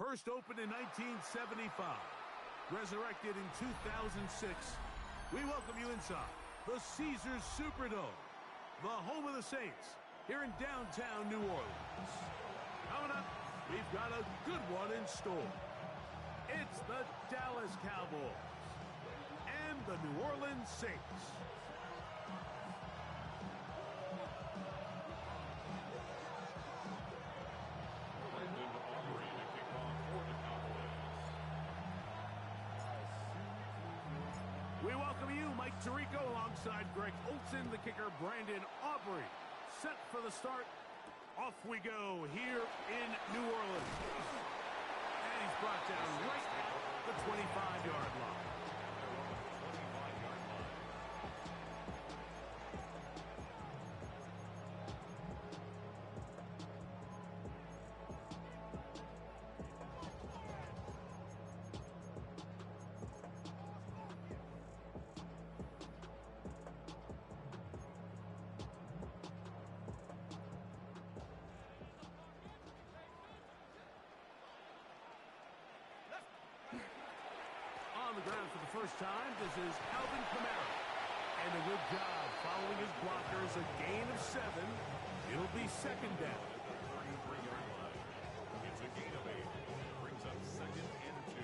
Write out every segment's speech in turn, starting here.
First opened in 1975, resurrected in 2006, we welcome you inside the Caesars Superdome, the home of the Saints, here in downtown New Orleans. Coming up, we've got a good one in store. It's the Dallas Cowboys and the New Orleans Saints. We welcome you, Mike Tirico, alongside Greg Olson, the kicker, Brandon Aubrey. Set for the start. Off we go here in New Orleans. And he's brought down right at the 25-yard line. On the ground for the first time, this is Alvin Kamara. And a good job following his blockers, a gain of 7. It'll be second down. 33-yard line. It's a gain of 8. Brings up 2nd and 2.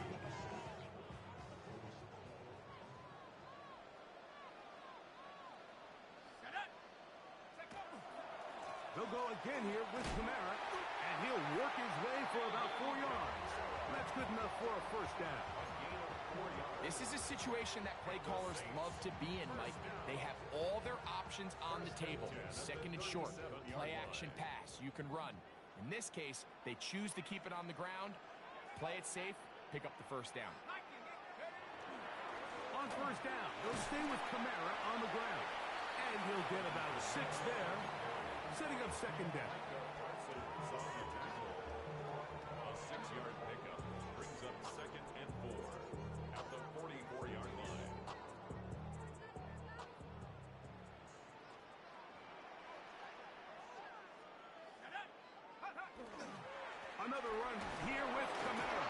They'll go again here with Kamara, and he'll work his way for about 4 yards. That's good enough for a first down. This is a situation that play callers love to be in, Mike. They have all their options on the table. Second and short, play action pass, you can run. In this case, they choose to keep it on the ground, play it safe, pick up the first down. On first down, they'll stay with Kamara on the ground. And he'll get about 6 there, setting up second down. A 6-yard pickup brings up 2nd and 4 at the 44-yard line. Another run here with Kamara.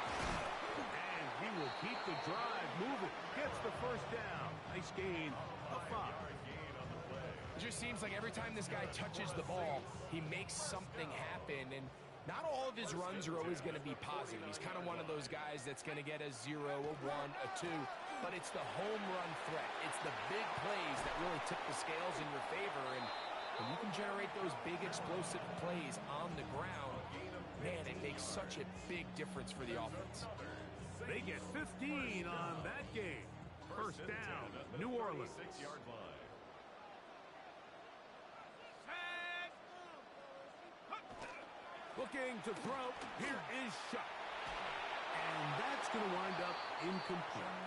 And he will keep the drive moving. Gets the first down. Nice gain of 5. It just seems like every time this guy touches the ball, he makes something happen. And not all of his runs are always going to be positive. He's kind of one of those guys that's going to get a 0, a 1, a 2. But it's the home run threat. It's the big plays that really tip the scales in your favor. And when you can generate those big explosive plays on the ground, man, it makes such a big difference for the offense. They get 15 on that game. First down, New Orleans. 6-yard line. Looking to throw. Here is shot. And that's going to wind up incomplete.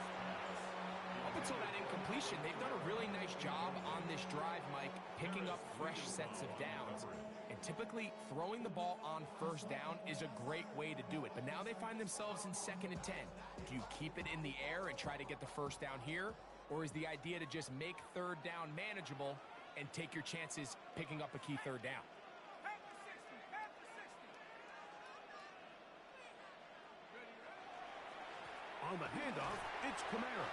Up until that incompletion, they've done a really nice job on this drive, Mike, picking up fresh sets of downs. And typically, throwing the ball on first down is a great way to do it. But now they find themselves in 2nd and 10. Do you keep it in the air and try to get the first down here? Or is the idea to just make third down manageable and take your chances picking up a key third down? On the handoff, it's Kamara.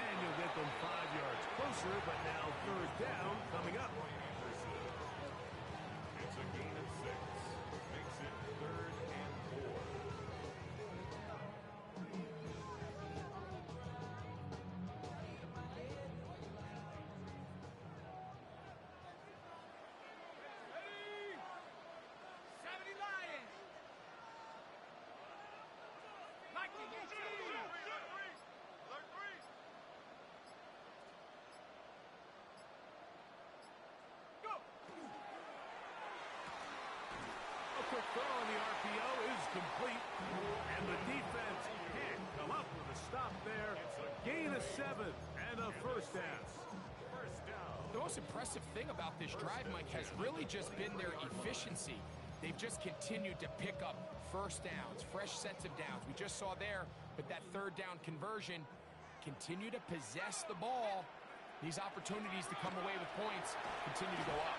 And you'll get them 5 yards closer, but now third down coming up. It's a gain of 6. Makes it 3rd and 4. Quick throw on the RPO is complete. And the defense can't come up with a stop there. Gain of 7 and a first down. The most impressive thing about this drive, Mike, has really just been their efficiency. They've just continued to pick up first downs, fresh sets of downs. We just saw there with that third down conversion, continue to possess the ball. These opportunities to come away with points continue to go up.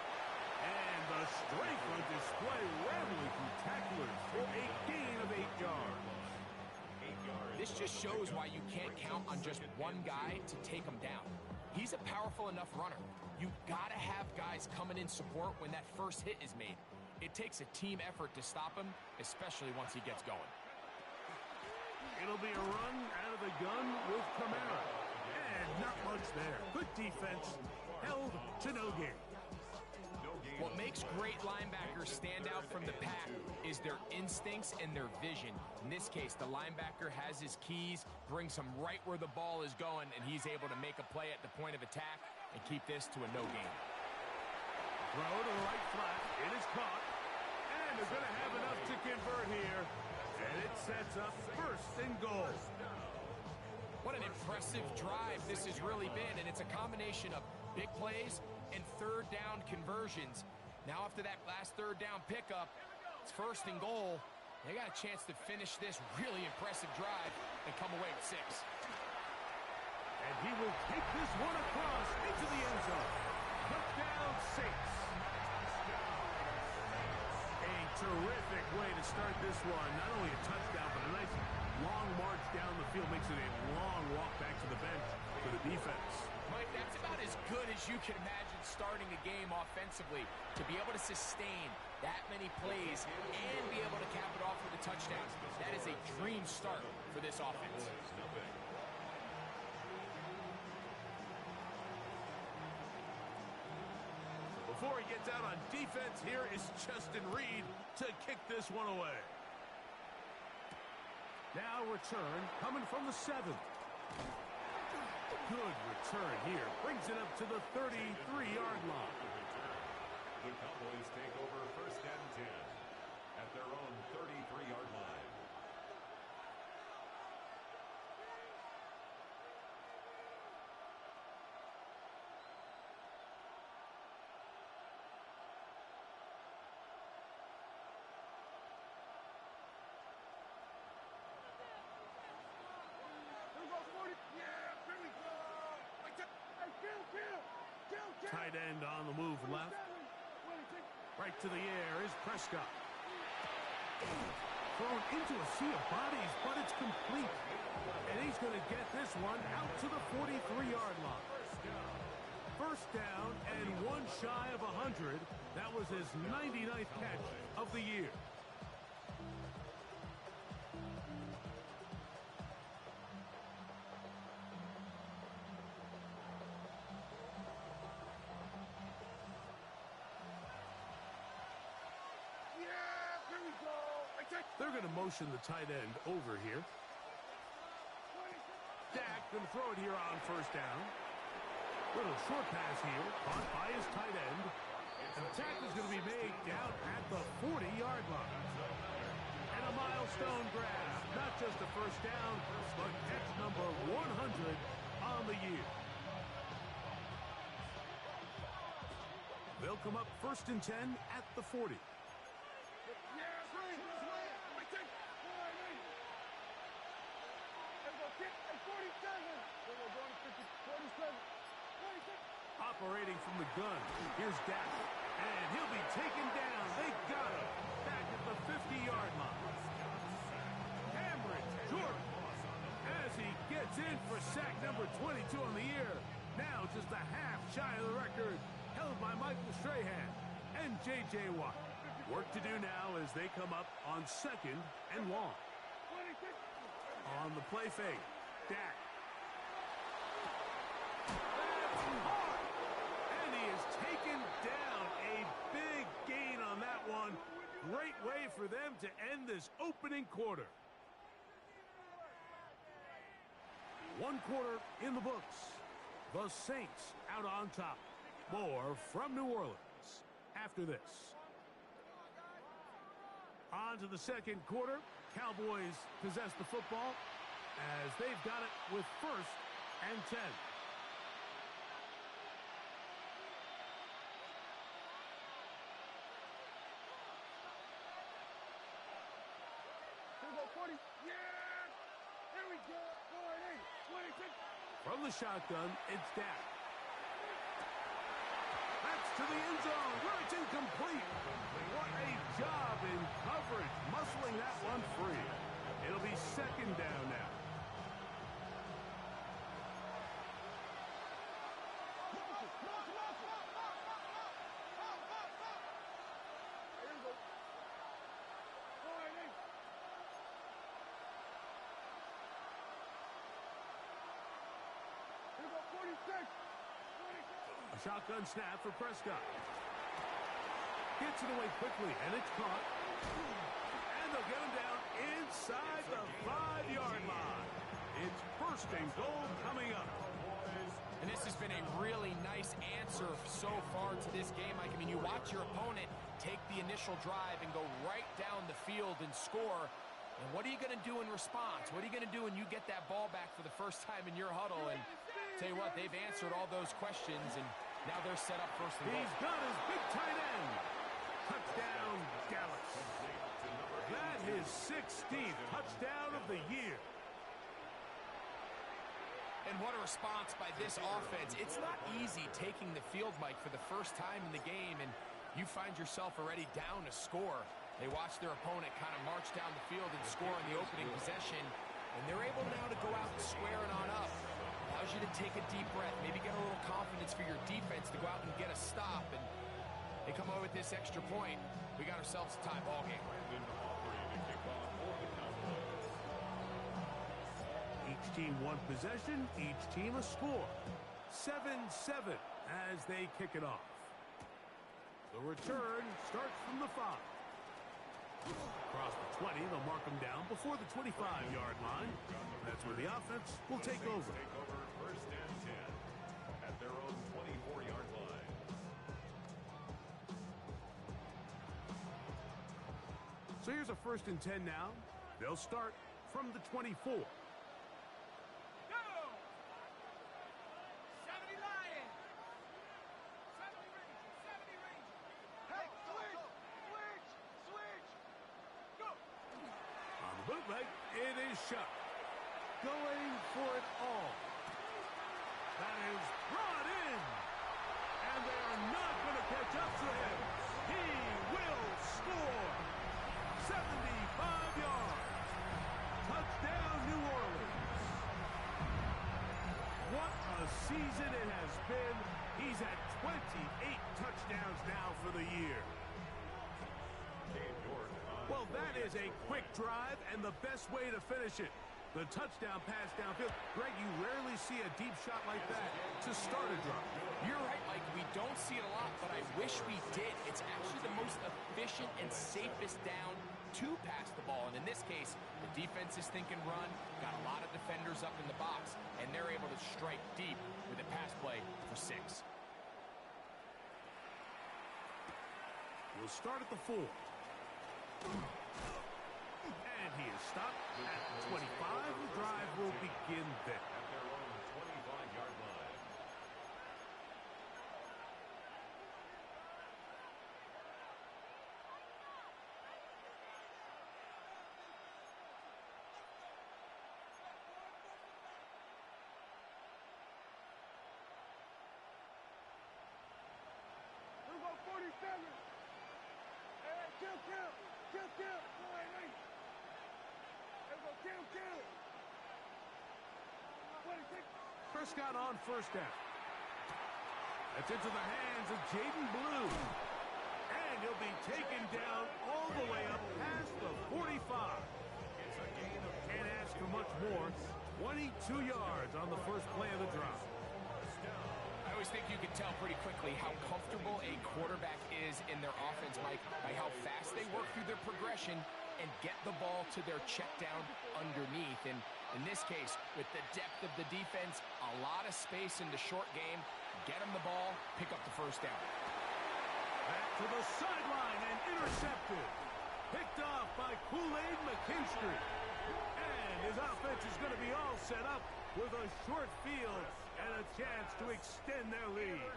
And the strength on display, rambling through tacklers for a gain of 8 yards. just shows why you can't count on just one guy to take him down. He's a powerful enough runner. You gotta have guys coming in support when that first hit is made. It takes a team effort to stop him, especially once he gets going. It'll be a run out of the gun with Kamara. And not much there. Good defense. Held to no gain. What makes great linebackers stand out from the pack is their instincts and their vision. In this case, the linebacker has his keys, brings him right where the ball is going, and he's able to make a play at the point of attack and keep this to a no gain. Throw to the right flat. It is caught. And they're going to have enough to convert here. And it sets up first and goal. What an impressive drive this has really been, and it's a combination of big plays and third down conversions. Now after that last third down pickup, it's first and goal. They got a chance to finish this really impressive drive and come away with 6. And he will take this one across into the end zone. Touchdown Saints. A terrific way to start this one. Not only a touchdown, but a nice long march down the field. Makes it a long walk back to the bench for the defense. Mike, that's about as good as you can imagine starting a game offensively. To be able to sustain that many plays and be able to cap it off with a touchdown, that is a dream start for this offense. Before he gets out on defense, here is Justin Reed to kick this one away. Now return coming from the 7. Good return here. Brings it up to the 33-yard line. The Cowboys take over first and 10 at their own 33-yard line. Tight end on the move left. Right to the air is Prescott. Thrown into a sea of bodies, but it's complete. And he's going to get this one out to the 43-yard line. First down and one shy of 100. That was his 99th catch of the year. They're going to motion the tight end over here. Dak going to throw it here on first down. Little short pass here, caught by his tight end. And the tackle is going to be made down at the 40-yard line. And a milestone grab. Not just a first down, but catch number 100 on the year. They'll come up first and 10 at the 40. Operating from the gun, here's Dak, and he'll be taken down. They got him back at the 50-yard line. Cameron Jordan, as he gets in for sack number 22 on the year. Now just a half shy of the record held by Michael Strahan and J.J. Watt. Work to do now as they come up on second and long. On the play fake, Dak. And he is taken down. A big gain on that one. Great way for them to end this opening quarter. One quarter in the books. The Saints out on top. More from New Orleans after this. On to the second quarter. Cowboys possess the football as they've got it with first and 10. From the shotgun, it's Dak. That's to the end zone, where it's incomplete. What a job in coverage, muscling that one free. It'll be second down now. A shotgun snap for Prescott. Gets it away quickly, and it's caught. And they'll get him down inside the 5-yard line. It's first and goal coming up. And this has been a really nice answer so far to this game. I mean, you watch your opponent take the initial drive and go right down the field and score. And what are you going to do in response? What are you going to do when you get that ball back for the first time in your huddle? And tell you what, they've answered all those questions, and now they're set up first and goal. He's got his big tight end. Touchdown, Dallas. That is 16th touchdown of the year. And what a response by this offense. It's not easy taking the field, Mike, for the first time in the game, and you find yourself already down a score. They watch their opponent kind of march down the field and score in the opening possession, and they're able now to go out and square it on up. Allows you to take a deep breath, maybe get a little confidence for your defense to go out and get a stop, and they come away with this extra point. We got ourselves a tie ball game. Each team one possession, each team a score. 7-7 as they kick it off. The return starts from the 5. Across the 20, they'll mark them down before the 25-yard line. That's where the offense will take over. First and 10 at their own 24-yard line. So here's a first and 10 now. They'll start from the 24. Bootleg, it is shut. Going for it all. That is brought in. And they are not going to catch up to him. He will score. 75 yards. Touchdown, New Orleans. What a season it has been. He's at 28 touchdowns now for the year. Well, that is a quick drive and the best way to finish it. The touchdown pass downfield. Greg, you rarely see a deep shot like that to start a drive. You're right, Mike. We don't see it a lot, but I wish we did. It's actually the most efficient and safest down to pass the ball. And in this case, the defense is thinking run, got a lot of defenders up in the box, and they're able to strike deep with a pass play for 6. We'll start at the 4. And he is stopped at 25. The drive will begin there. At their own 25-yard line. We're going 47. Hey, kill. Prescott on first down. That's into the hands of Jaden Blue. And he'll be taken down all the way up past the 45. It's a gain of Can't ask for much more. 22 yards on the first play of the drive. I always think you can tell pretty quickly how comfortable a quarterback is in their offense, Mike, by how fast they work through their progression and get the ball to their check down underneath. And in this case, with the depth of the defense, a lot of space in the short game, get them the ball, pick up the first down. Back to the sideline and intercepted. Picked off by Kool-Aid McKinstry. And his offense is going to be all set up with a short field and a chance to extend their lead.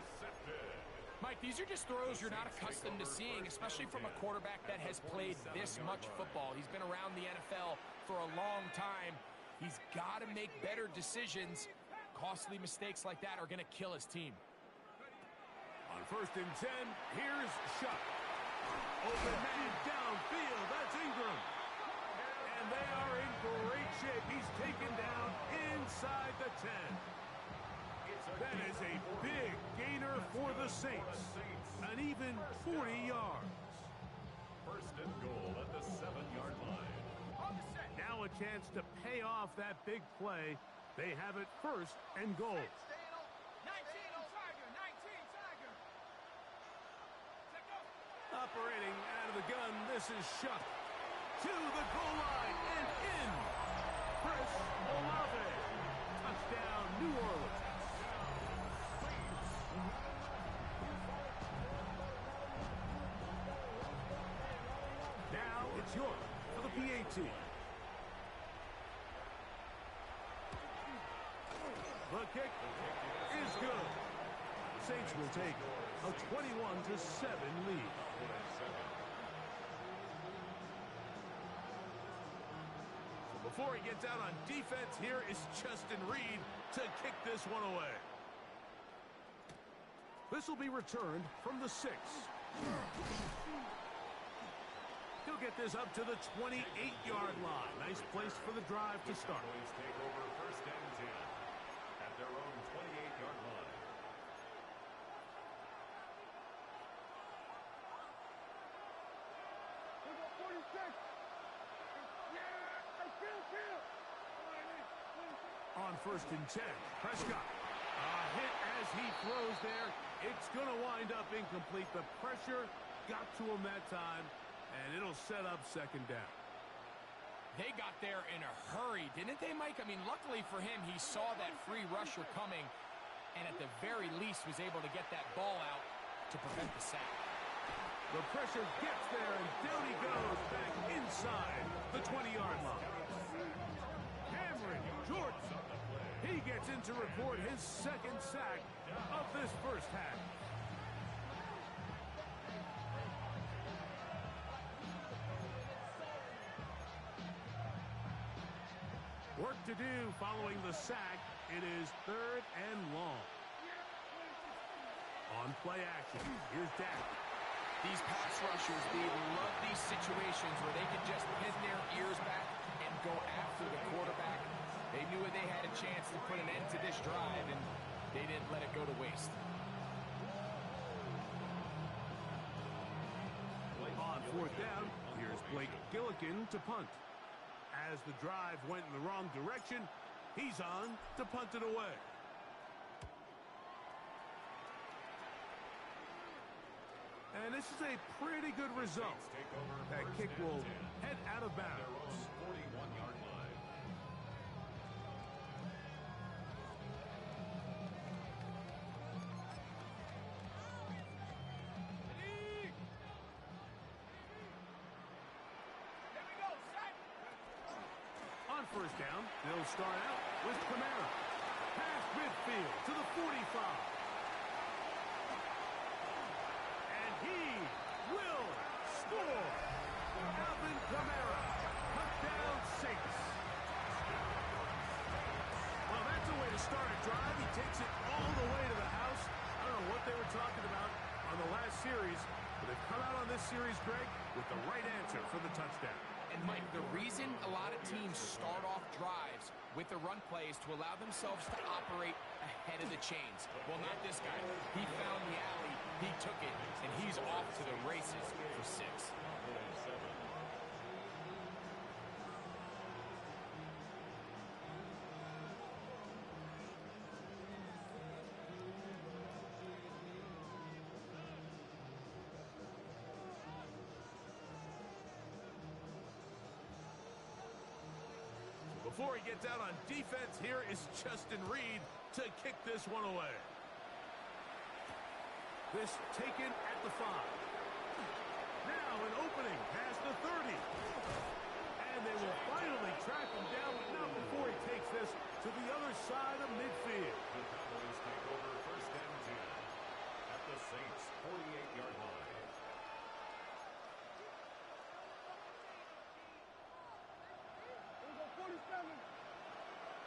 Mike, these are just throws you're not accustomed to seeing, especially from a quarterback that has played this much football. He's been around the NFL for a long time. He's got to make better decisions. Costly mistakes like that are going to kill his team. On first and 10, here's Shuck. Open man downfield. That's Ingram. And they are in great shape. He's taken down inside the 10. That is a big gainer for the Saints. An even 40 yards. First and goal at the 7-yard line. Now a chance to pay off that big play. They have it first and goal. misses Shuck to the goal line and in. Chris Olave. Touchdown, New Orleans. Now it's York for the PAT. The kick is good. The Saints will take a 21-7 lead. So before he gets out on defense, here is Justin Reed to kick this one away. This will be returned from the 6. He'll get this up to the 28-yard line. Nice place for the drive to start. Cowboys take over first and 10 at their own 28-yard line. We got 46. Yeah, kill. On first and 10, Prescott. A hit as he throws there. It's going to wind up incomplete. The pressure got to him that time, and it'll set up second down. They got there in a hurry, didn't they, Mike? I mean, luckily for him, he saw that free rusher coming, and at the very least was able to get that ball out to prevent the sack. The pressure gets there, and down he goes back inside the 20-yard line. Cameron Jordan. He gets in to record his second sack of this first half. Work to do following the sack. It is third and long. On play action, here's Dak. These pass rushers, they love these situations where they can just pin their ears back and go after the quarterback. They knew they had a chance to put an end to this drive, and they didn't let it go to waste. On fourth down, here's Blake Gillikin to punt. As the drive went in the wrong direction, he's on to punt it away. And this is a pretty good result. That kick will head out of bounds. 41-yard line. On first down, they'll start out with Kamara. Past midfield to the 45. And he will score. Alvin Kamara, touchdown Saints. Well, that's a way to start a drive. He takes it all the way to the house. I don't know what they were talking about on the last series, but they've come out on this series, Greg, with the right answer for the touchdown. And, Mike, the reason a lot of teams start off drives with the run play is to allow themselves to operate ahead of the chains. Well, not this guy. He found the alley, he took it, and he's off to the races for 6. Before he gets out on defense, here is Justin Reed to kick this one away. This taken at the 5. Now an opening past the 30. And they will finally track him down, but not before he takes this to the other side of midfield. The Cowboys take over first and 10 at the Saints' 48-yard line. We got 47.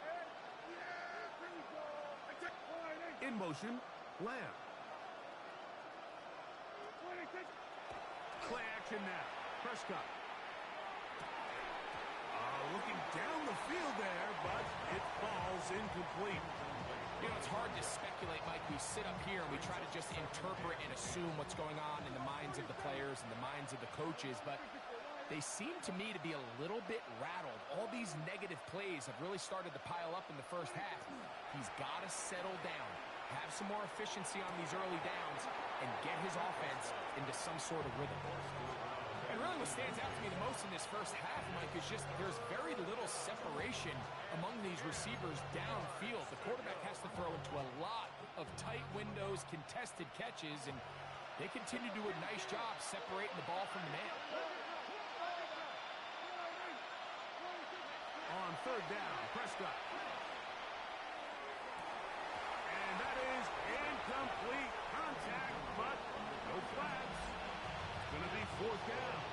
And yeah, here we go. In motion, Lamb. 26. Play action now. Prescott. Looking down the field there, but it falls incomplete. You know, it's hard to speculate, Mike. We sit up here and we try to just interpret and assume what's going on in the minds of the players and the minds of the coaches, but they seem to me to be a little bit rattled. All these negative plays have really started to pile up in the first half. He's got to settle down, have some more efficiency on these early downs, and get his offense into some sort of rhythm. And really what stands out to me the most in this first half, Mike, is just there's very little separation among these receivers downfield. The quarterback has to throw into a lot of tight windows, contested catches, and they continue to do a nice job separating the ball from the man. On third down, Prescott. And that is incomplete contact, but no flags. It's going to be fourth down.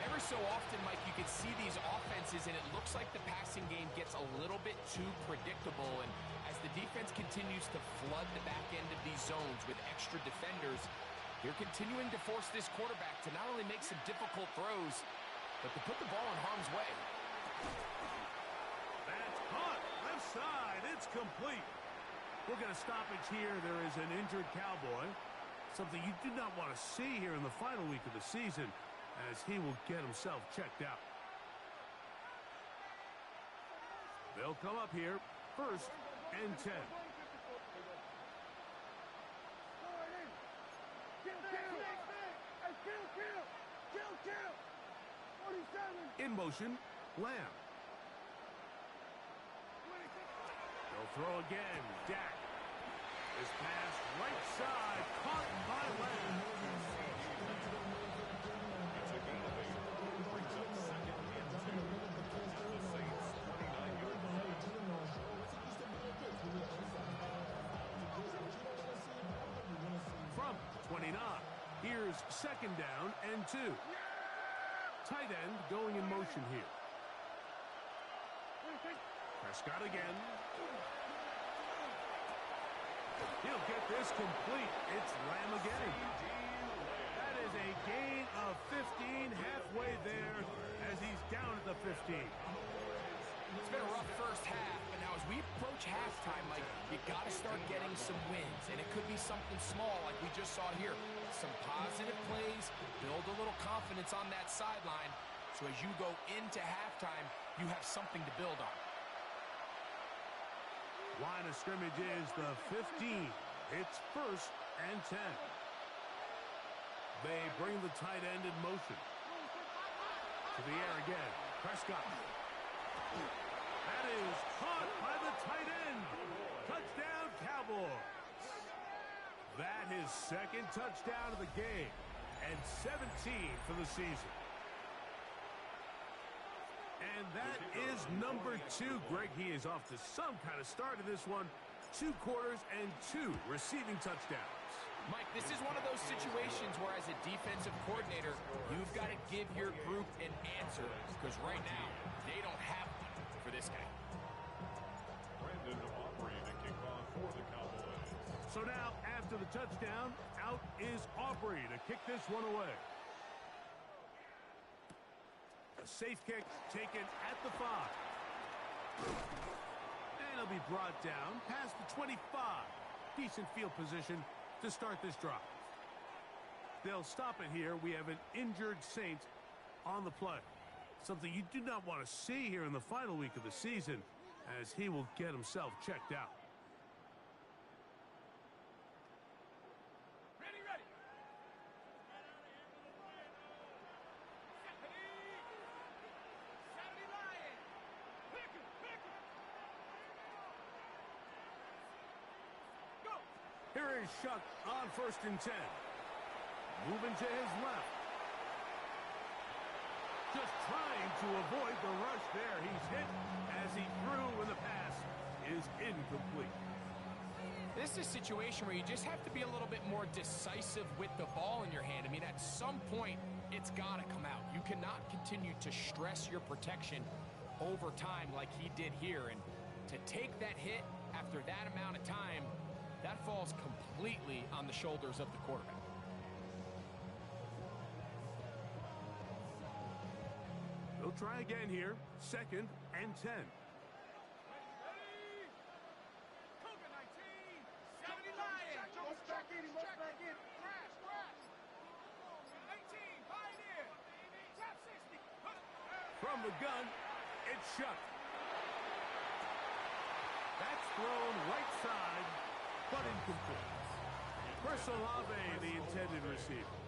Every so often, Mike, you can see these offenses, and it looks like the passing game gets a little bit too predictable. And as the defense continues to flood the back end of these zones with extra defenders, they're continuing to force this quarterback to not only make some difficult throws, but to put the ball in harm's way. That's caught. Left side. It's complete. We're going to stoppage here. There is an injured Cowboy. Something you do not want to see here in the final week of the season, as he will get himself checked out. They'll come up here, 1st and 10. In motion, Lamb. They'll throw again, Dak. This pass right side, caught by Lamb. It's a gain of 8. Brings up 2nd and 2. At the Saints' 29-yard line. From 29, here's 2nd down and 2. Tight end going in motion here. Prescott again. He'll get this complete. It's Lamb again. That is a gain of 15, halfway there as he's down at the 15. It's been a rough first half, but now as we approach halftime, Mike, you got to start getting some wins, and it could be something small like we just saw here. Some positive plays, build a little confidence on that sideline, so as you go into halftime, you have something to build on. Line of scrimmage is the 15. It's 1st and 10. They bring the tight end in motion. To the air again. Prescott. That is caught by the tight end. Touchdown, Cowboys. That is 2nd touchdown of the game and 17 for the season. And that is number 2. Greg, he is off to some kind of start in this one. 2 quarters and 2 receiving touchdowns. Mike, this is one of those situations where as a defensive coordinator, you've got to give your group an answer, because right now, they don't have one for this guy. Brandon Aubrey to kick off for the Cowboys. So now, after the touchdown, out is Aubrey to kick this one away. A safe kick taken at the 5. And he'll be brought down past the 25. Decent field position to start this drive. They'll stop it here. We have an injured Saint on the play. Something you do not want to see here in the final week of the season, as he will get himself checked out. Here is Shuck on 1st and 10. Moving to his left. Just trying to avoid the rush there. He's hit as he threw when the pass is incomplete. This is a situation where you just have to be a little bit more decisive with the ball in your hand. I mean, at some point, it's got to come out. You cannot continue to stress your protection over time like he did here. And to take that hit after that amount of time, that falls completely on the shoulders of the quarterback. They'll try again here. 2nd and 10. From the gun, it's Shuck. That's thrown right side, but incomplete. Chris Olave, the intended receiver.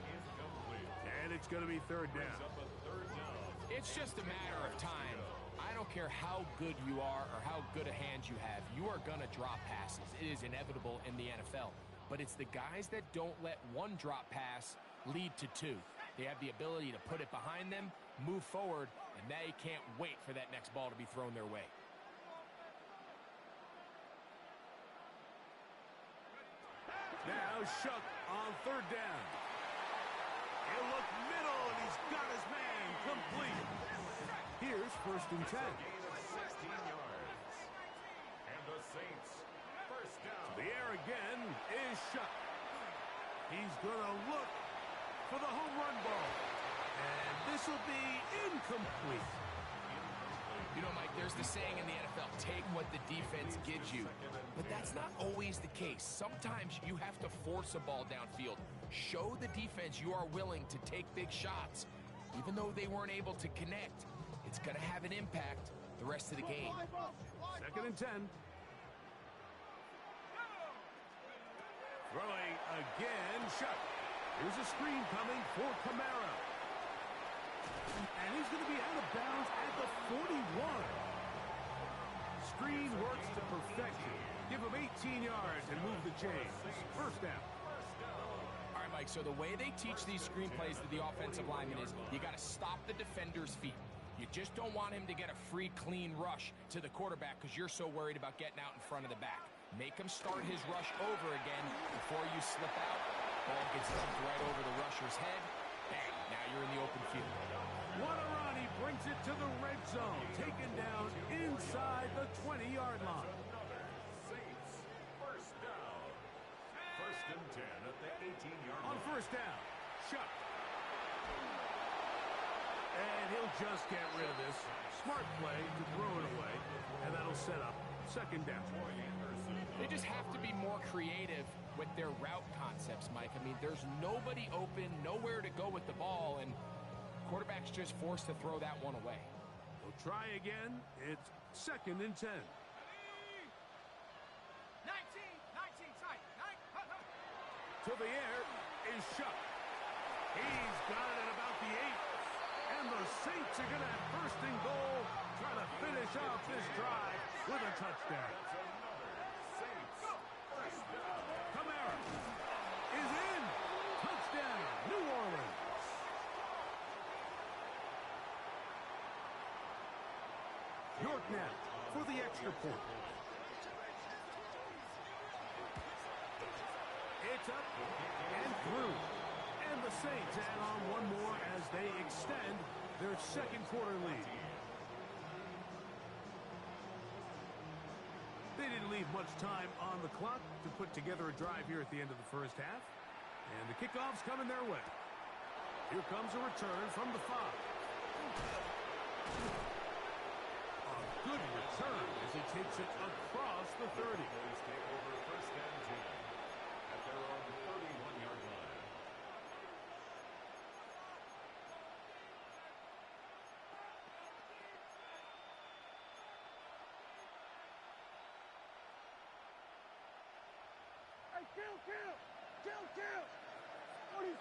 And it's going to be third Brings down. up a third down. It's just a matter of time. I don't care how good you are or how good a hand you have. You are going to drop passes. It is inevitable in the NFL. But it's the guys that don't let one drop pass lead to two. They have the ability to put it behind them, move forward, and they can't wait for that next ball to be thrown their way. Now Shuck on third down. He'll look middle, and he's got his man complete. Here's first and 10. Gain of 16 yards. And the Saints, first down. The air again is Shuck. He's going to look for the home run ball. And this will be incomplete. You know, Mike, there's the saying in the NFL, take what the defense gives you. But that's not always the case. Sometimes you have to force a ball downfield. Show the defense you are willing to take big shots. Even though they weren't able to connect, it's going to have an impact the rest of the game. Second and 10. Throwing again, Shuck. Here's a screen coming for Kamara. And he's going to be out of bounds at the 41. Screen works to perfection. Give him 18 yards and move the chains. First down. All right, Mike, so the way they teach these screenplays to the offensive lineman is you got to stop the defender's feet. You just don't want him to get a free, clean rush to the quarterback because you're so worried about getting out in front of the back. Make him start his rush over again before you slip out. Ball gets dumped right over the rusher's head. Bang, now you're in the open field. What a run. He brings it to the red zone. Taken down inside the 20-yard line. Saints, first down. First and 10 at the 18-yard line. On first down, Shuck. And he'll just get rid of this. Smart play to throw it away. And that'll set up second down. They just have to be more creative with their route concepts, Mike. I mean, there's nobody open, nowhere to go with the ball, and quarterback's just forced to throw that one away. We'll try again. It's second and 10. 19, side. To the air is Shuck. He's got it at about the 8. And the Saints are going to have first and goal, trying to finish off this drive with a touchdown. Kamara is in. Touchdown, New Orleans. York now for the extra point. It's up and through. And the Saints add on one more as they extend their second quarter lead. They didn't leave much time on the clock to put together a drive here at the end of the first half. And the kickoff's coming their way. Here comes a return from the 5. A good return as he takes it across the 30. Boys take over first and 10 at their own 31-yard line. Hey, kill. 47.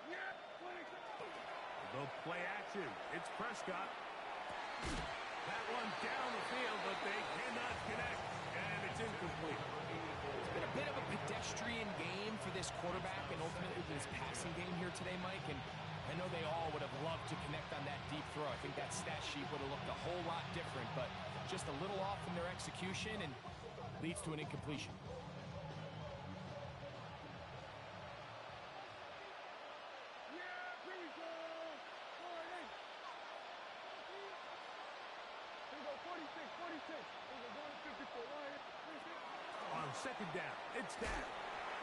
Yeah, 27. The play action. It's Prescott. That one down the field, but they cannot connect. And it's incomplete. It's been a bit of a pedestrian game for this quarterback and ultimately this passing game here today, Mike. And I know they all would have loved to connect on that deep throw. I think that stat sheet would have looked a whole lot different, but just a little off in their execution and leads to an incompletion. Yeah, here we go. 48. Here we go, 46. Here we go, 54. Right, 46. On second down, it's Dak.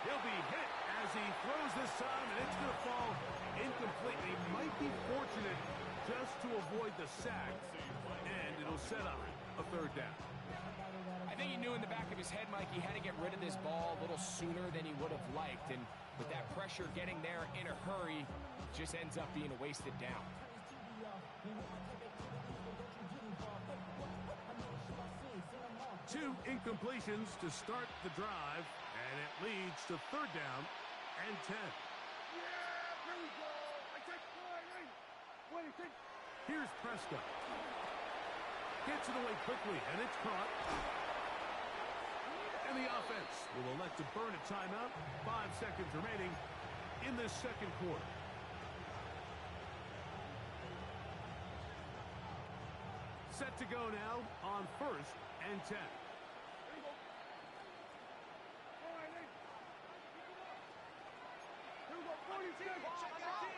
He'll be hit as he throws this time, and it's going to fall incomplete. He might be fortunate just to avoid the sack, and it'll set up a third down. I think he knew in the back of his head, Mike, he had to get rid of this ball a little sooner than he would have liked. And with that pressure getting there in a hurry, it just ends up being a wasted down. Two incompletions to start the drive, and it leads to third down and 10. Yeah, here we go. I take 4. 26. Here's Prescott. Gets it away quickly, and it's caught. And the offense will elect to burn a timeout. 5 seconds remaining in this second quarter. Set to go now on 1st and 10. There you go. All right, Nate. Here we go. 46. Check it out.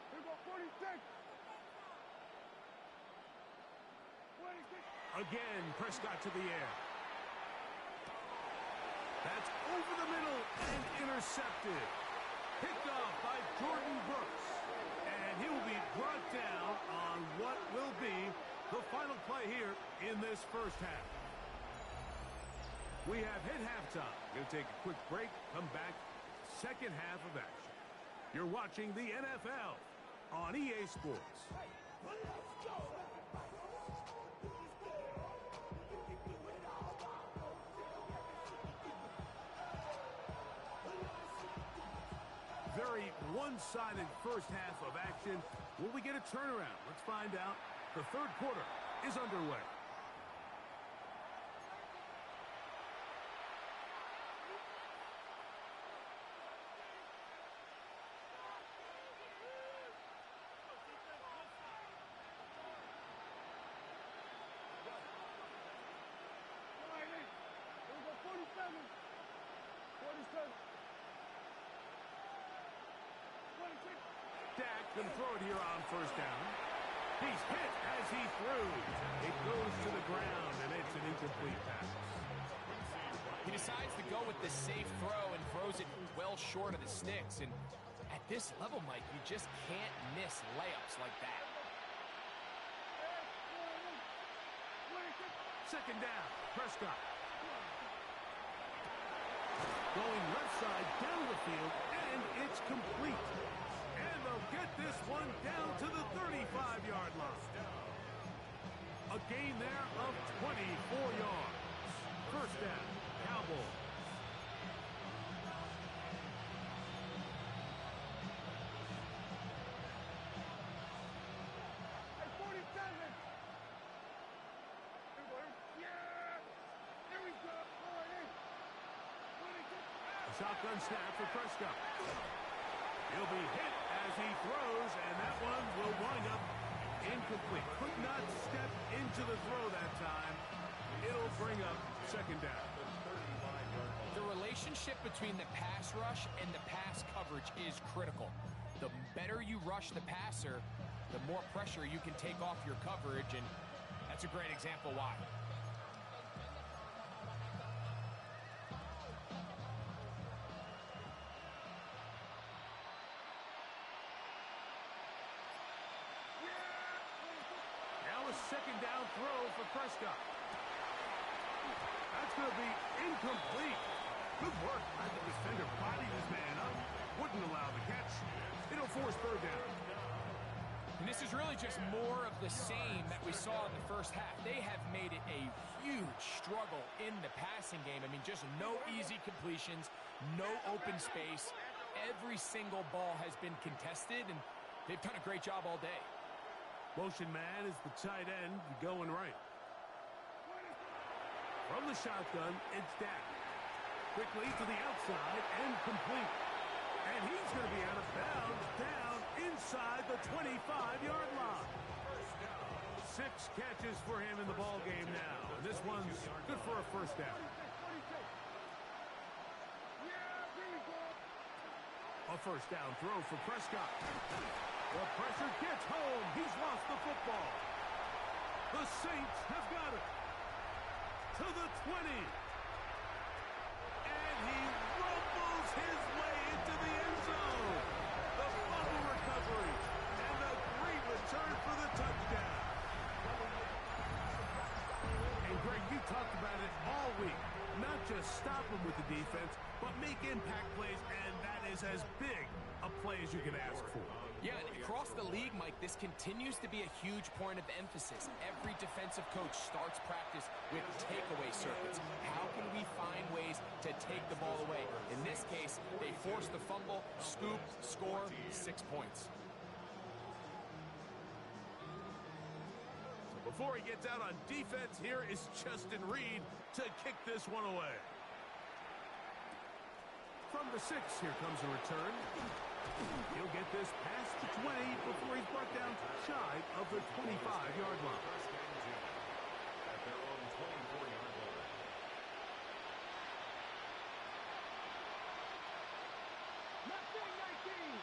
Here we go. 46. 26. Again, Prescott to the air. That's over the middle and intercepted. Picked off by Jordan Brooks. And he will be brought down on what will be the final play here in this first half. We have hit halftime. Going to take a quick break, come back, second half of action. You're watching the NFL on EA Sports. Very one-sided first half of action. Will we get a turnaround? Let's find out. The third quarter is underway. All right, Nate. Here we go. 47. 47. 26. Dak can throw it here on first down. He's hit as he threw. It goes to the ground, and it's an incomplete pass. He decides to go with the safe throw and throws it well short of the sticks. And at this level, Mike, you just can't miss layups like that. Second down, Prescott. Going left side down the field, and it's complete. And they'll get this one down to the 35-yard line. A gain there of 24 yards. First down, Cowboys. Hey, 47. Here we go. Yeah. There we go. All right, Nate. 26. Shotgun snap for Prescott. He'll be hit as he throws, and that one will wind up incomplete. Could not step into the throw that time. It'll bring up second down. The relationship between the pass rush and the pass coverage is critical. The better you rush the passer, the more pressure you can take off your coverage, and that's a great example why. Now a second down throw for Prescott. That's going to be incomplete. Good work. I think the defender bodied his man up. Wouldn't allow the catch. It'll force third down. And this is really just more of the same that we saw in the first half. They have made it a huge struggle in the passing game. I mean, just no easy completions, no open space. Every single ball has been contested, and they've done a great job all day. Motion man is the tight end going right. From the shotgun, it's Dak. Quickly to the outside and complete. And he's going to be out of bounds down inside the 25-yard line. 6 catches for him in the ball game now. And this one's good for a first down. 46. Yeah, there we go. A first down throw for Prescott. The pressure gets home. He's lost the football. The Saints have got it. To the 20. And he rumbles his way into the end zone. The fumble recovery. And a great return for the touchdown. And Greg, you talked about it all week. Not just stop him with the defense, but make impact plays, and that is as big a play as you can ask for. Yeah, and across the league, Mike, this continues to be a huge point of emphasis. Every defensive coach starts practice with takeaway circuits. How can we find ways to take the ball away? In this case, they forced the fumble, scoop, score, 6 points. So before he gets out on defense, here is Justin Reed to kick this one away. From the 6, here comes a return. He'll get this past the 20 before he's brought down shy of the 25-yard line. At their own 24-yard line. Not 19.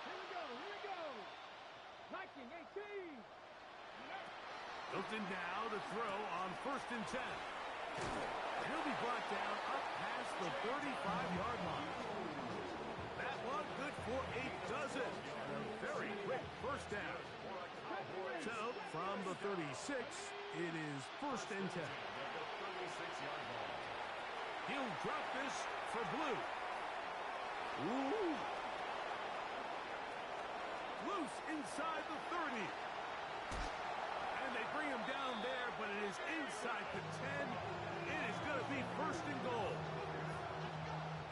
Here we go. 19, 18. Hilton now to throw on 1st and 10. He'll be brought down up past the 35-yard line. That one good for a dozen. And a very quick first down. So from the 36, it is 1st and 10. He'll drop this for Blue. Ooh. Loose inside the 30. And they bring him down there, but it is inside the 10. It is going to be 1st and goal.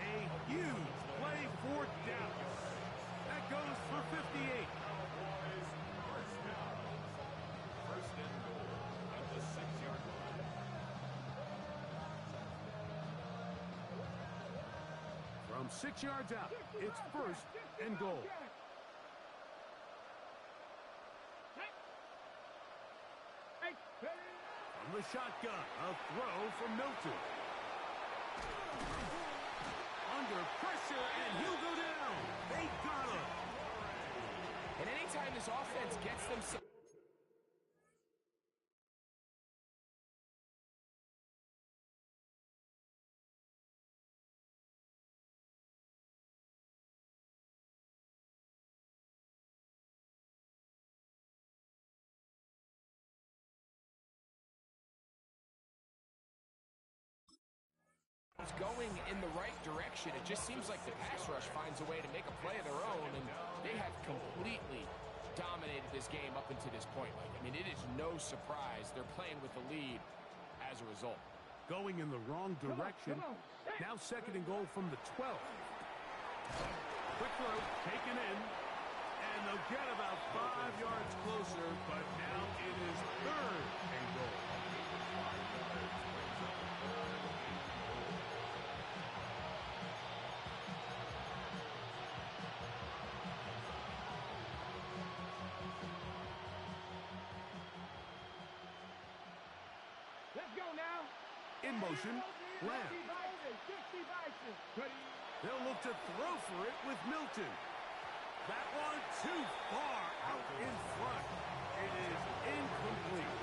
A huge play for Dallas. That goes for 58. First and goal at the 6-yard line. From 6 yards out, it's 1st and goal. From the shotgun, a throw from Milton. Under pressure, and he'll go down. They got him. And anytime this offense gets themselves... going in the right direction. It just seems like the pass rush finds a way to make a play of their own, and they have completely dominated this game up until this point. Like, I mean, it is no surprise they're playing with the lead as a result. Going in the wrong direction. Now 2nd and goal from the 12. Quick throw, taken in, and they'll get about 5 yards closer, but now it is 3rd and goal. Let's go now. In motion, Lamb. They'll look to throw for it with Milton. That one too far out in front. It is incomplete.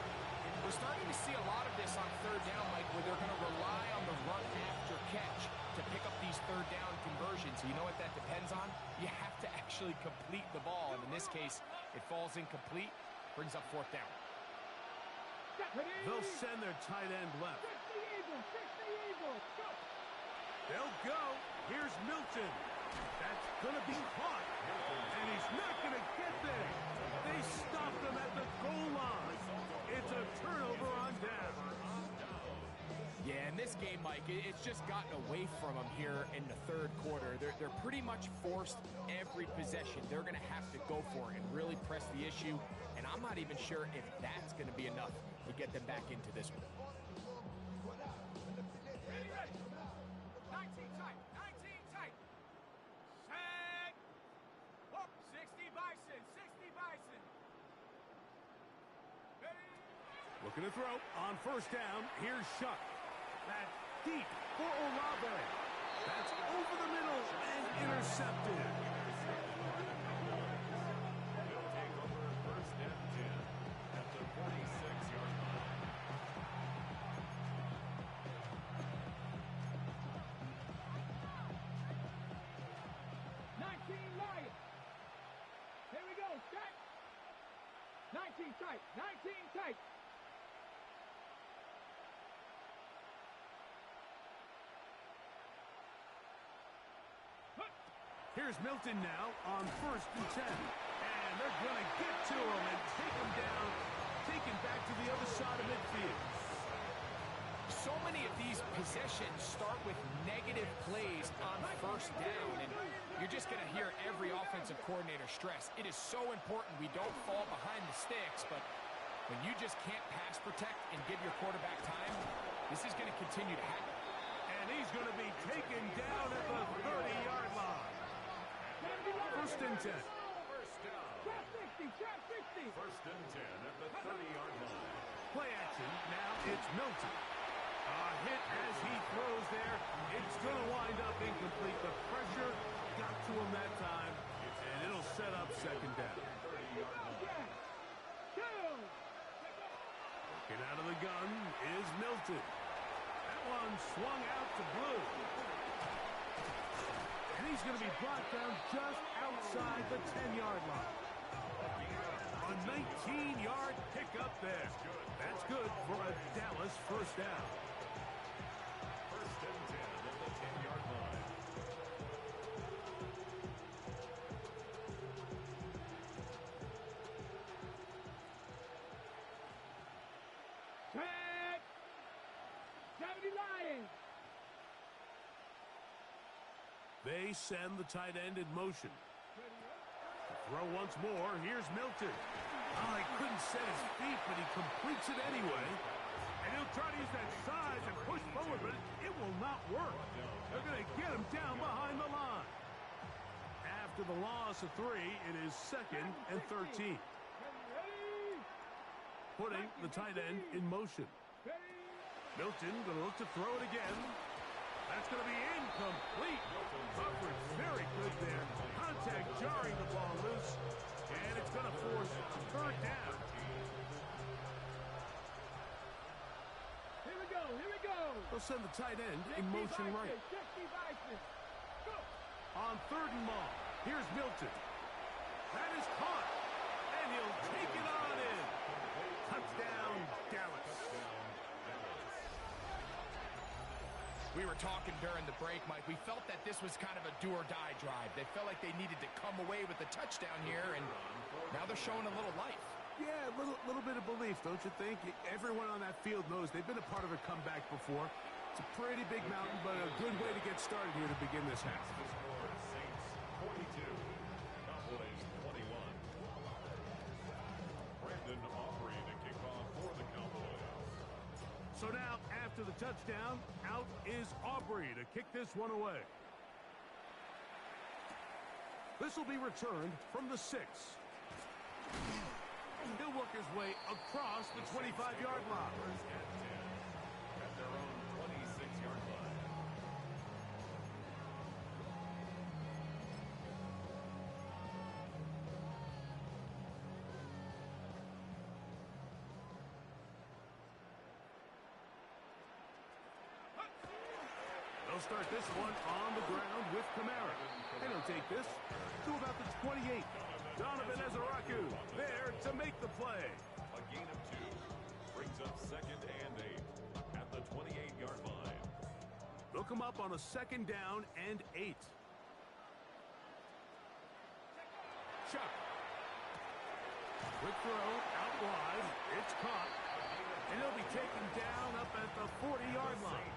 We're starting to see a lot of this on 3rd down, Mike, where they're going to rely on the run after catch to pick up these 3rd down conversions. You know what that depends on? You have to actually complete the ball, and in this case, it falls incomplete, brings up 4th down. They'll send their tight end left. They'll go. Here's Milton. That's going to be caught. And he's not going to get there. They stopped him at the goal line. It's a turnover on down. Yeah, in this game, Mike, it's just gotten away from them here in the 3rd quarter. They're pretty much forced every possession. They're going to have to go for it and really press the issue. And I'm not even sure if that's going to be enough to get them back into this one. 19 tight. Set. Up. 60 Bison. Looking to throw on 1st down. Here's Shuck. That's deep for Olave. That's over the middle and intercepted. They'll take over 1st and 10 at the 46-yard line. 19 Lions. Here we go. Set. 19 tight. Here's Milton now on 1st and 10. And they're going to get to him and take him down, taken back to the other side of midfield. So many of these possessions start with negative plays on 1st down, and you're just going to hear every offensive coordinator stress. It is so important we don't fall behind the sticks, but when you just can't pass protect and give your quarterback time, this is going to continue to happen. And he's going to be taken down at the 30-yard line. 1st and 10. First down. Trap 60, trap 60. 1st and 10 at the 30-yard line. Play action. Now it's Milton. A hit as he throws there. It's going to wind up incomplete. The pressure got to him that time, and it'll set up 2nd down. 30-yard line. Looking out of the gun is Milton. That one swung out to Blue. And he's going to be brought down just outside the 10-yard line. A 19-yard pickup there. That's good for a Dallas 1st down. 1st and 10 at the 10-yard line. Trap. 70 Lions. They send the tight end in motion. Throw once more. Here's Milton. Oh, he couldn't set his feet, but he completes it anyway. And he'll try to use that size and push forward, but it will not work. They're going to get him down behind the line. After the loss of 3, it is 2nd and 13. Putting the tight end in motion. Milton going to look to throw it again. That's going to be incomplete. Coverage very good there. Contact jarring the ball loose. And it's going to force 3rd down. Here we go, here we go. They'll send the tight end in motion right. Check these ices. Go. On 3rd and long, here's Milton. That is caught. And he'll take it on in. Touchdown, Dallas. We were talking during the break, Mike. We felt that this was kind of a do-or-die drive. They felt like they needed to come away with a touchdown here, and now they're showing a little life. Yeah, a little bit of belief, don't you think? Everyone on that field knows they've been a part of a comeback before. It's a pretty big mountain, but a good way to get started here to begin this half. The score is Saints 42, Cowboys 21. Brandon Aubrey to kick off for the Cowboys. So now, after the touchdown, out is Aubrey to kick this one away. This will be returned from the 6. He'll work his way across the 25-yard line. At their own 26-yard line. They'll start this one on the ground with Kamara. And he'll take this to about the 28. Donovan Ezaraku there to make the play. A gain of 2 brings up 2nd and 8 at the 28-yard line. They'll come up on a 2nd down and 8. Chuck. Quick throw out wide. It's caught. And he'll be taken down up at the 40-yard line.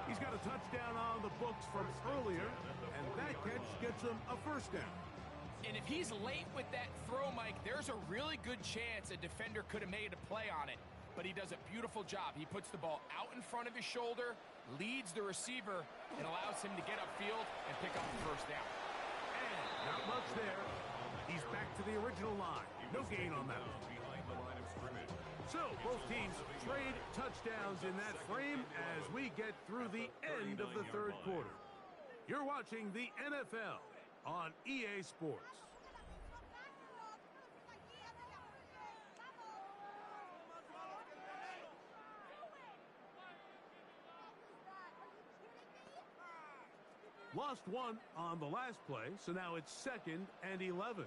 He's got a touchdown on the books from earlier, and that catch gets him a 1st down. And if he's late with that throw, Mike, there's a really good chance a defender could have made a play on it. But he does a beautiful job. He puts the ball out in front of his shoulder, leads the receiver, and allows him to get upfield and pick up the 1st down. And not much there. He's back to the original line. No gain on that. Behind the line of scrimmage. So both teams trade touchdowns in that frame as we get through the end of the 3rd quarter. You're watching the NFL on EA Sports. Lost one on the last play, so now it's 2nd and 11.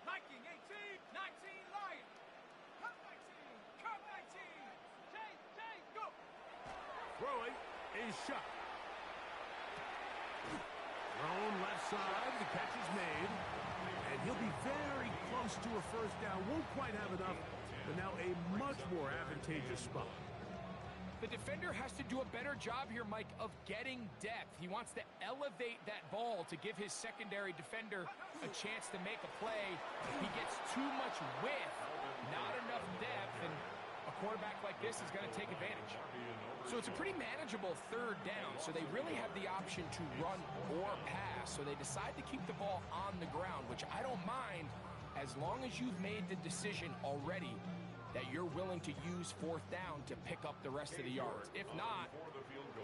Liking 18, 19 Lions. Come 19, come 19. Change, go. Throwing is shot. Thrown left side. The catch is made. And he'll be very close to a first down. Won't quite have enough, but now a much more advantageous spot. The defender has to do a better job here, Mike, of getting depth. He wants to elevate that ball to give his secondary defender a chance to make a play. He gets too much width, not enough depth, and a quarterback like this is going to take advantage. So it's a pretty manageable third down, so they really have the option to run or pass. So they decide to keep the ball on the ground, which I don't mind as long as you've made the decision already that you're willing to use fourth down to pick up the rest of the yards. If not,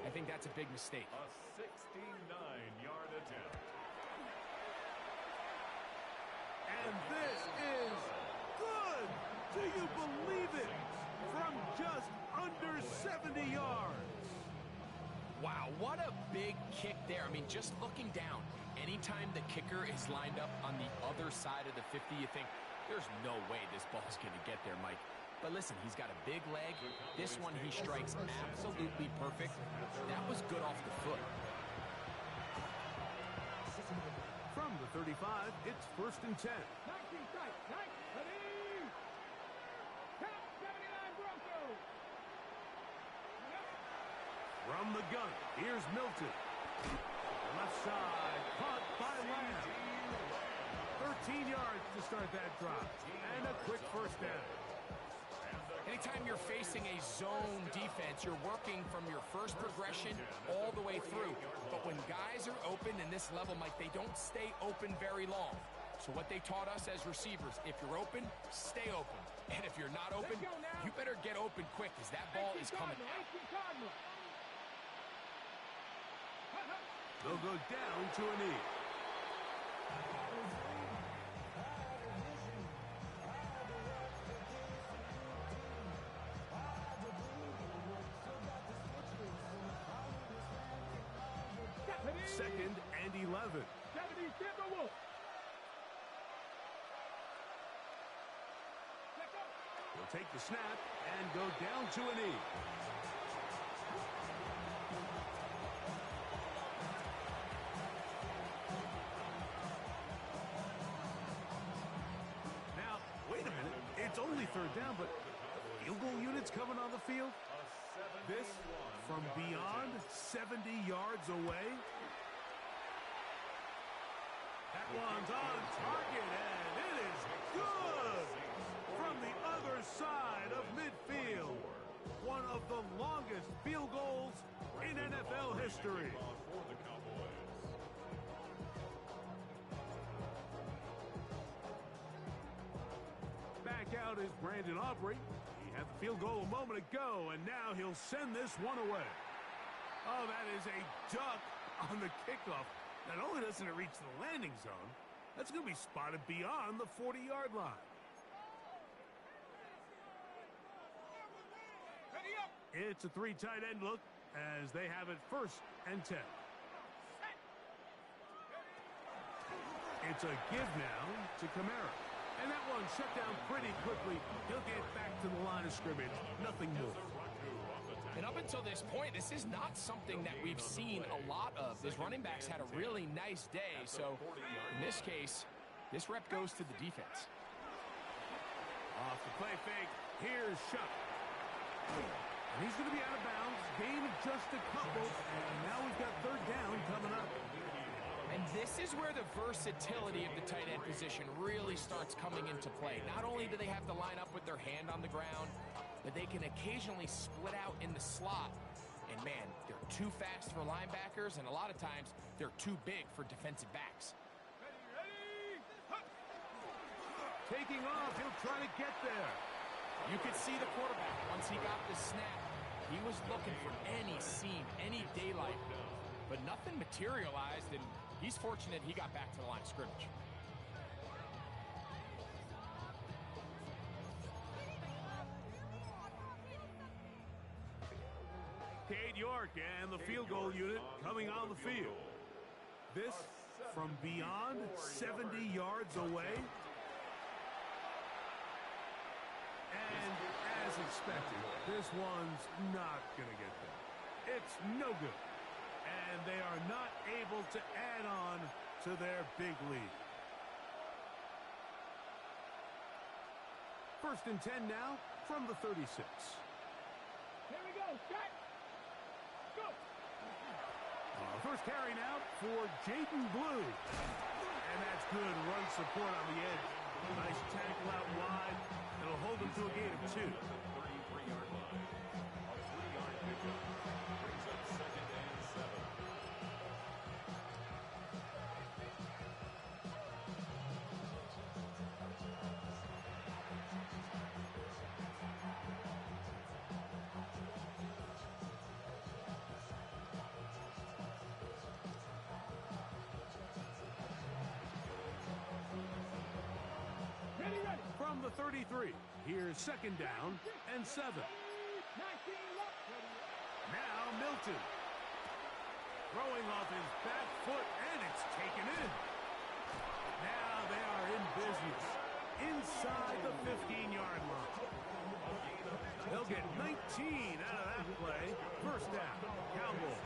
I think that's a big mistake. A 69-yard attempt. And this is good! Do you believe it? From just under 70 yards. Wow, what a big kick there. I mean, just looking down, anytime the kicker is lined up on the other side of the 50, you think, there's no way this ball's going to get there, Mike. But listen, he's got a big leg. This one he strikes absolutely perfect. That was good off the foot. From the 35, it's 1st and 10. 19 strike. 9. Ready. Count 79 Broncos. From the gun, here's Milton. Left side, caught by Lamb. 13 yards to start that drive. And a quick first down. Anytime you're facing a zone defense, you're working from your first progression all the way through. But when guys are open in this level, Mike, they don't stay open very long. So what they taught us as receivers, if you're open, stay open. And if you're not open, you better get open quick because that ball is coming out. They'll go down to a knee. Second and 11. 70 Timberwolves. He'll take the snap and go down to a knee. Now, wait a minute. It's only third down, but field goal units coming on the field. This from beyond 70 yards away. That one's on target, and it is good from the other side of midfield. One of the longest field goals in NFL history. Back out is Brandon Aubrey. He had the field goal a moment ago, and now he'll send this one away. Oh, that is a duck on the kickoff. Not only doesn't it reach the landing zone, that's going to be spotted beyond the 40-yard line. It's a 3 tight end look as they have it 1st and 10. It's a give now to Kamara. And that one shut down pretty quickly. He'll get back to the line of scrimmage. Nothing more. And up until this point, this is not something that we've seen a lot of. His running backs had a really nice day. So in this case, this rep goes to the defense. Off the play fake. Here's Shuck. And he's going to be out of bounds. Gain of just a couple. And now we've got third down coming up. And this is where the versatility of the tight end position really starts coming into play. Not only do they have to line up with their hand on the ground, but they can occasionally split out in the slot. And man, they're too fast for linebackers, and a lot of times they're too big for defensive backs. Taking off, he'll try to get there. You could see the quarterback once he got the snap. He was looking for any seam, any daylight, but nothing materialized, and he's fortunate he got back to the line of scrimmage. Cade York and the field goal unit coming on the field. This from beyond 70 yards away. And as expected, this one's not going to get there. It's no good. And And they are not able to add on to their big lead. 1st and 10 now from the 36. Here we go. Set. Go. First carry now for Jaden Blue. And that's good run support on the edge. Nice tackle out wide. It'll hold them to a gain of 2. 33-yard line. A 3-yard pickup. Brings up 2nd and 7. Ready, ready. From the 33, here's 2nd down and 7. 19 left. Ready. Now Milton. Throwing off his back foot, and it's taken in. Now they are in business. Inside the 15-yard line. They'll get 19 out of that play. 1st down, Cowboys.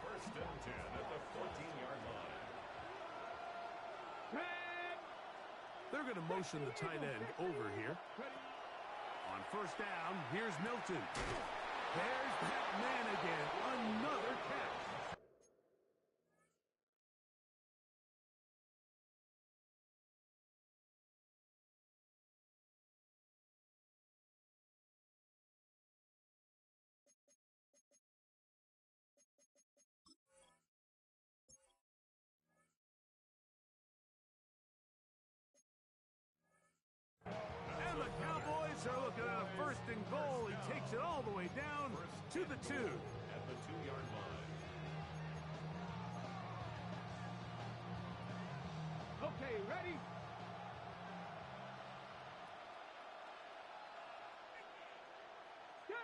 1st and 10 at the 14-yard line. They're going to motion the tight end over here. On 1st down, here's Milton. There's that man again. Another catch. And the Cowboys are looking at a 1st and goal. He takes it all the way down to the 2. At the 2-yard line. Okay, ready? Go!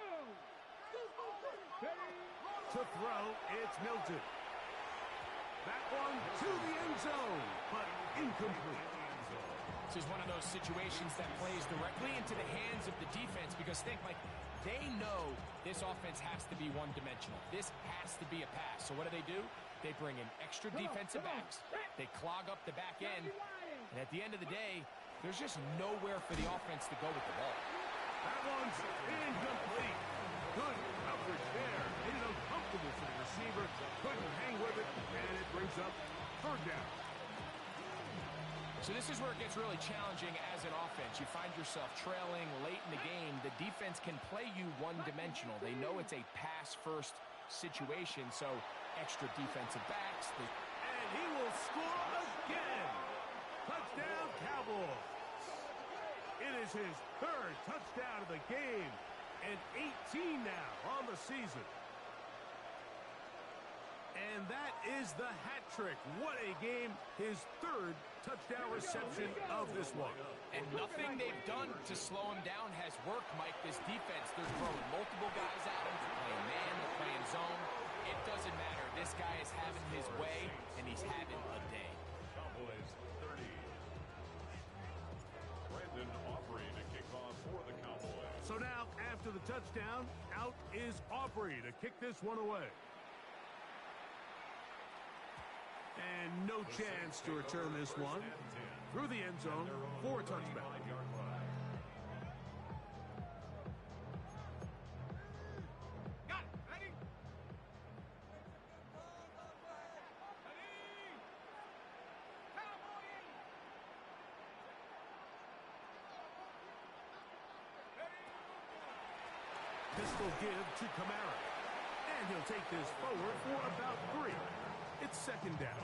Ready? To throw, it's Milton. That one to the end zone, but incomplete. This is one of those situations that plays directly into the hands of the defense because think, like, they know this offense has to be one-dimensional. This has to be a pass. So what do? They bring in extra defensive backs. They clog up the back end. And at the end of the day, there's just nowhere for the offense to go with the ball. That one's incomplete. Good coverage there. Made it uncomfortable for the receiver. Couldn't hang with it, and it brings up 3rd down. So this is where it gets really challenging as an offense. You find yourself trailing late in the game. The defense can play you one-dimensional. They know it's a pass-first situation, so extra defensive backs. And he will score again. Touchdown, Cowboys. It is his 3rd touchdown of the game, and 18 now on the season. And that is the hat trick. What a game. His 3rd touchdown reception of this one. And nothing they've done to slow him down has worked, Mike. This defense, they're throwing multiple guys at him. They're playing man, they're playing zone. It doesn't matter. This guy is having his way, and he's having a day. Cowboys 30. Brandon Aubrey to kick off for the Cowboys. So now, after the touchdown, out is Aubrey to kick this one away. And no chance to return this one through the end zone for a touchback. Got it. Ready? Pistol give to Kamara. And he'll take this forward for about 3. It's 2nd down.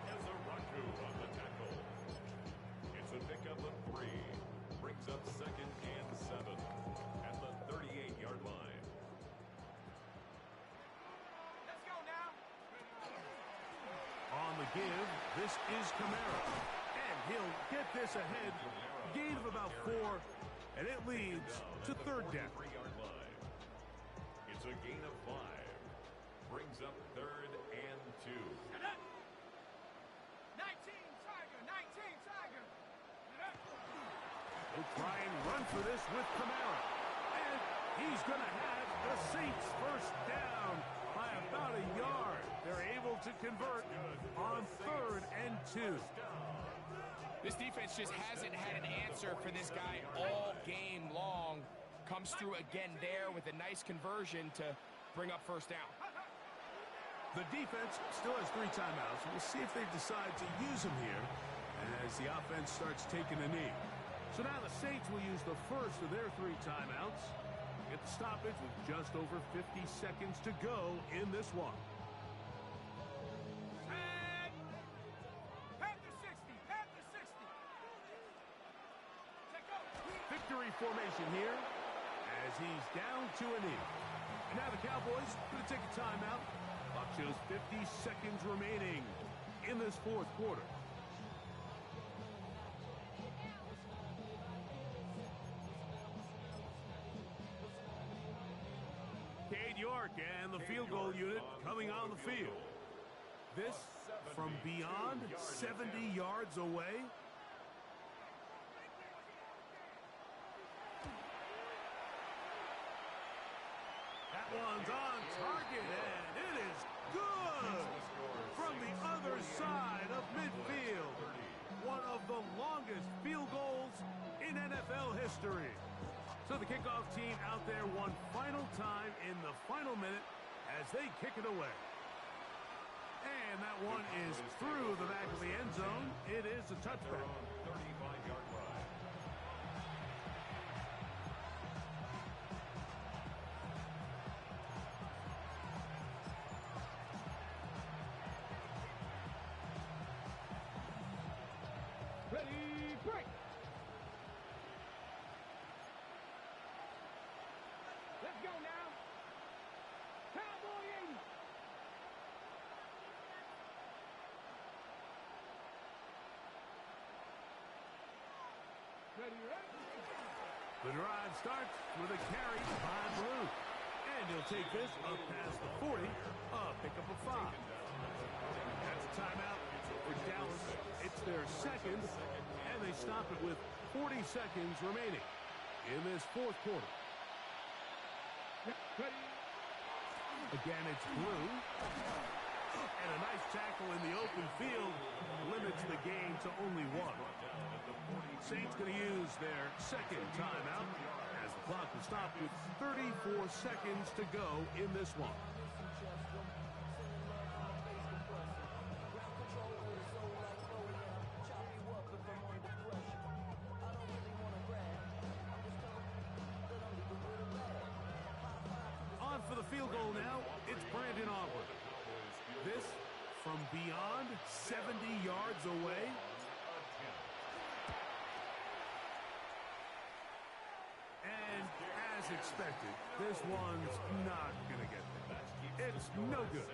Ezaraku on the tackle. It's a pickup of 3. Brings up 2nd and 7 at the 38-yard line. Let's go now. On the give, this is Kamara. And he'll get this ahead. Gain of about 4. And it leads to 3rd down. 3-yard line. It's a gain of 5. Brings up 3rd and 2. 19 Tiger. We'll try and run for this with Kamara. And he's going to have a The Saints first down by about a yard. They're able to convert on 3rd and 2. This defense just hasn't had an answer for this guy all game long. Comes through again there with a nice conversion to bring up first down. The defense still has 3 timeouts. We'll see if they decide to use them here as the offense starts taking a knee. So now the Saints will use the first of their 3 timeouts. Get the stoppage with just over 50 seconds to go in this one. Victory formation here as he's down to a knee. And now the Cowboys going to take a timeout. Clock shows 50 seconds remaining in this 4th quarter. Cade York and the field goal unit coming on the field. This from beyond 70 yards away. That one's on target, and it is good from the other side of midfield. One of the longest field goals in NFL history. So the kickoff team out there one final time in the final minute as they kick it away. And that one is through the back of the end zone. It is a touchback. 35-yard line. Ready, break. Let's go now. Cowboy 80. Ready, ready. The drive starts with a carry by Blue. And he'll take this up past the 40, a pickup of 5. That's a timeout for Dallas. It's their 2nd, and they stop it with 40 seconds remaining in this 4th quarter. Ready. Again, it's Blue. And a nice tackle in the open field limits the game to only 1. Saints going to use their 2nd timeout as the clock will stop with 34 seconds to go in this one. On for the field goal now, it's Brandon Aubrey. This from beyond 70 yards away. And as expected, this one's not going to get there. It's no good.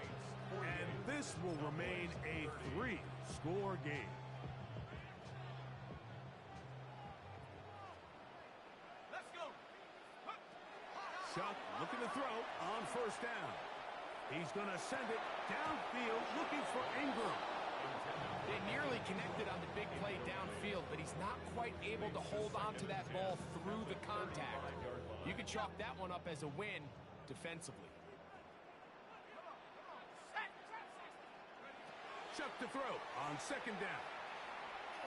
And this will remain a 3-score game. Let's go. Chuck looking to throw on first down. He's going to send it downfield looking for Ingram. They nearly connected on the big play downfield, but he's not quite able to hold on to that ball through the contact. You can chalk that one up as a win defensively. Chuck to throw on second down.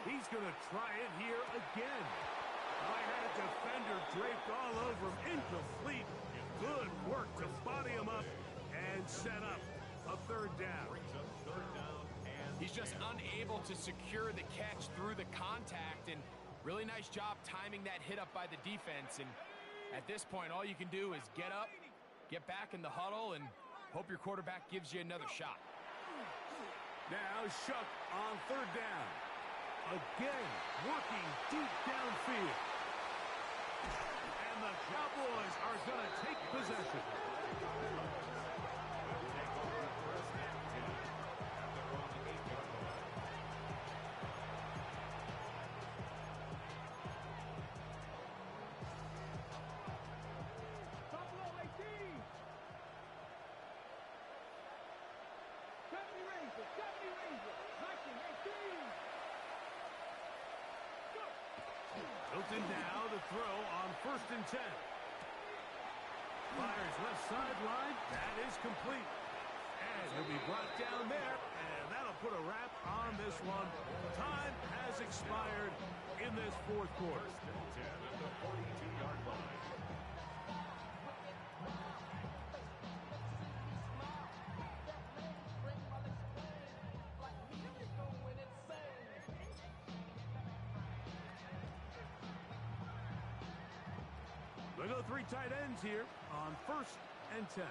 He's going to try it here again. I had a defender draped all over him. Incomplete. Good work to body him up and set up a 3rd down. He's just unable to secure the catch through the contact, and really nice job timing that hit up by the defense. And at this point, all you can do is get up, get back in the huddle, and hope your quarterback gives you another shot. Now Shuck on 3rd down. Again, working deep downfield. And the Cowboys are going to take possession. Buffalo 18. 70 Rangers. 70 Rangers. 1918. Go. Hilton now to throw on 1st and 10. Fires left sideline. That is complete. And he'll be brought down there, and that'll put a wrap on this one. Time has expired in this fourth quarter. 10 at the 42-yard line. They go three tight ends here on 1st and 10.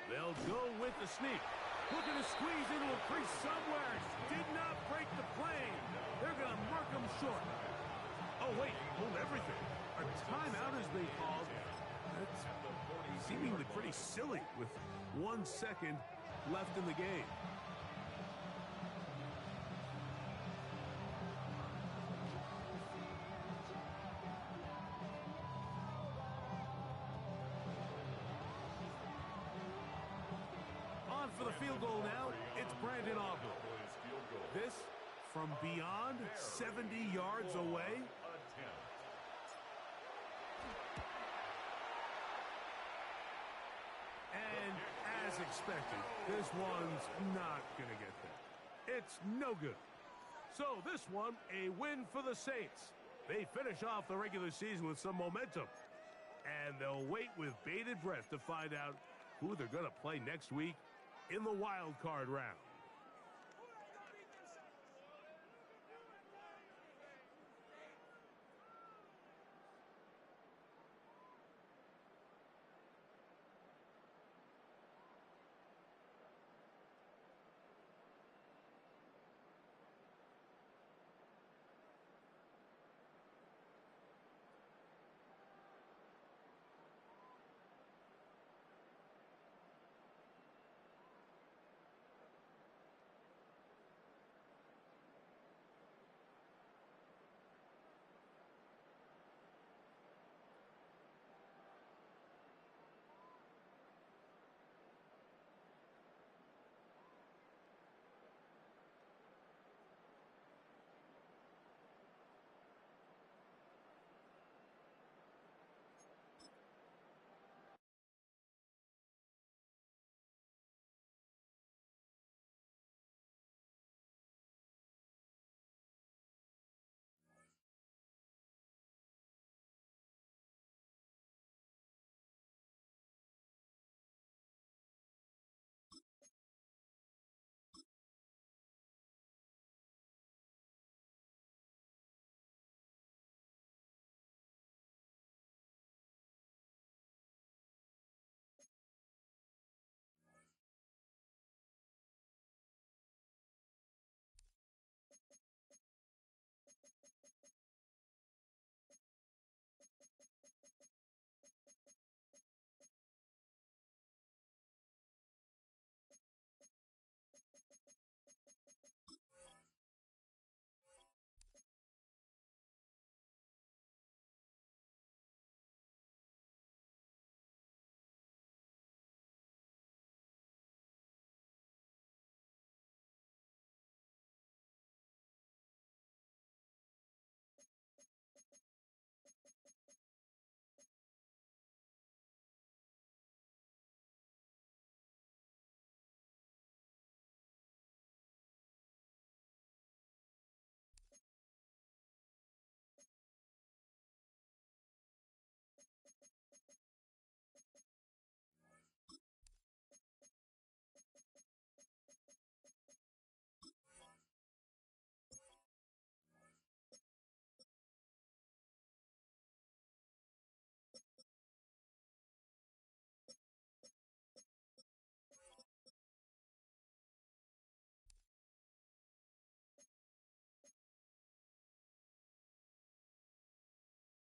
They'll go with the sneak. Looking to squeeze into a crease somewhere. Did not break the plane. They're going to mark him short. Oh, wait. Hold everything. A timeout as they called. That's seemingly pretty silly with 1 second left in the game. For the field goal now, it's Brandon Aubrey. This from beyond 70 yards away. And as expected, this one's not going to get there. It's no good. So this one, a win for the Saints. They finish off the regular season with some momentum. And they'll wait with bated breath to find out who they're going to play next week in the wild card round.